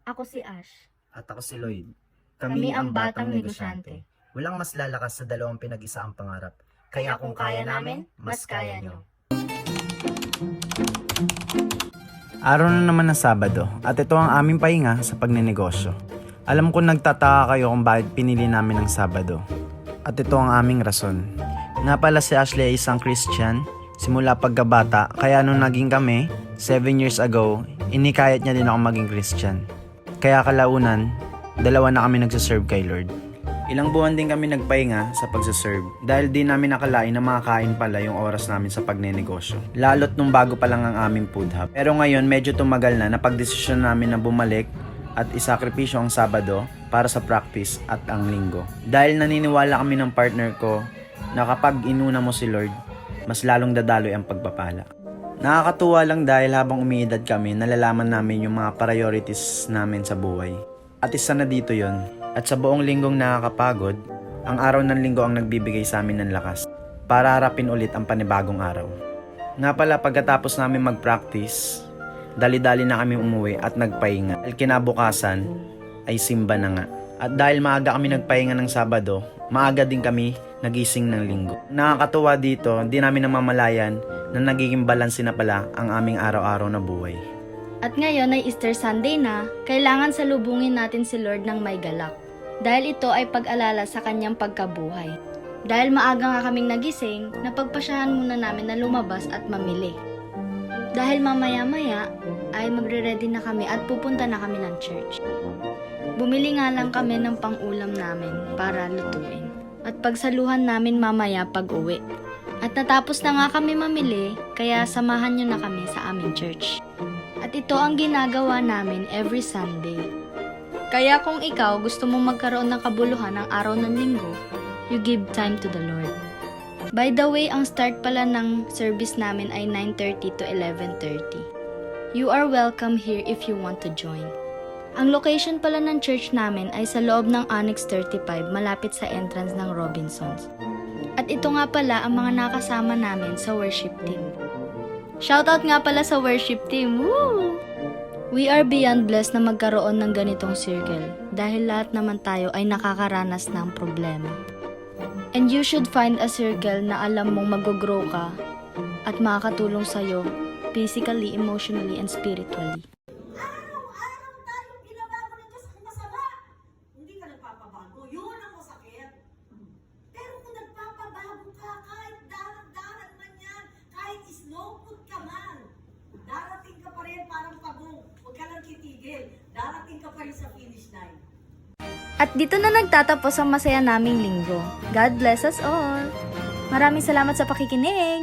Ako si Ash. At ako si Lloyd. Kami ang Batang Negosyante. Walang mas lalakas sa dalawang pinag-isaang pangarap. Kaya kung kaya namin, mas kaya nyo. Araw na naman ng Sabado at ito ang aming pahinga sa pagnenegosyo. Alam ko nagtataka kayo kung bakit pinili namin ng Sabado. At ito ang aming rason. Nga pala si Ashley ay isang Christian simula pagkabata, kaya nung naging kami 7 years ago, inikayat niya din ako maging Christian. Kaya kalaunan, 2 na kami nagsaserve kay Lord. Ilang buwan din kami nagpahinga sa pagsaserve dahil di namin nakalain na makakain pala yung oras namin sa pagnenegosyo. Lalot nung bago pa lang ang aming food hub. Pero ngayon medyo tumagal na napagdesisyon namin na bumalik at isakripisyo ang Sabado para sa practice at ang Linggo. Dahil naniniwala kami ng partner ko na kapag inuna mo si Lord, mas lalong dadaloy ang pagpapala. Nakakatuwa lang dahil habang umiidad kami, nalalaman namin yung mga priorities namin sa buhay. At isa na dito yon. At sa buong linggong nakakapagod, ang araw ng Linggo ang nagbibigay sa amin ng lakas para harapin ulit ang panibagong araw. Nga pala pagkatapos namin mag-practice, dali-dali na kami umuwi at nagpahinga. Dahil kinabukasan ay simba na nga. At dahil maaga kami nagpahinga ng Sabado, maaga din kami nagising ng Linggo. Nakakatuwa dito, di namin namamalayan na nagiging balanse na pala ang aming araw-araw na buhay. At ngayon ay Easter Sunday na, kailangan salubungin natin si Lord ng may galak. Dahil ito ay pag-alala sa kanyang pagkabuhay. Dahil maaga nga kaming nagising, napagpasyahan muna namin na lumabas at mamili. Dahil mamaya-maya ay magre-ready na kami at pupunta na kami ng church. Bumili nga lang kami ng pang-ulam namin para lutuin. At pagsaluhan namin mamaya pag-uwi. At natapos na nga kami mamili, kaya samahan nyo na kami sa aming church. At ito ang ginagawa namin every Sunday. Kaya kung ikaw gusto mong magkaroon ng kabuluhan ng araw ng Linggo, you give time to the Lord. By the way, ang start pala ng service namin ay 9:30 to 11:30. You are welcome here if you want to join. Ang location pala ng church namin ay sa loob ng Annex 35 malapit sa entrance ng Robinsons. At ito nga pala ang mga nakasama namin sa worship team. Shoutout nga pala sa worship team! Woo! We are beyond blessed na magkaroon ng ganitong circle dahil lahat naman tayo ay nakakaranas ng problema. And you should find a circle na alam mong mag-grow ka at makakatulong sa'yo physically, emotionally, and spiritually. Araw-araw tayong binabago ng Diyos ang masama. Hindi ka nagpapabago. Yun ang masakit. Pero kung nagpapabago ka, kahit darat-darat man yan, kahit slow food ka man, darating ka pa rin parang pagong. Huwag ka lang titigil. Darating ka pa rin sa finish line. At dito na nagtatapos ang masaya naming linggo. God bless us all! Maraming salamat sa pakikinig!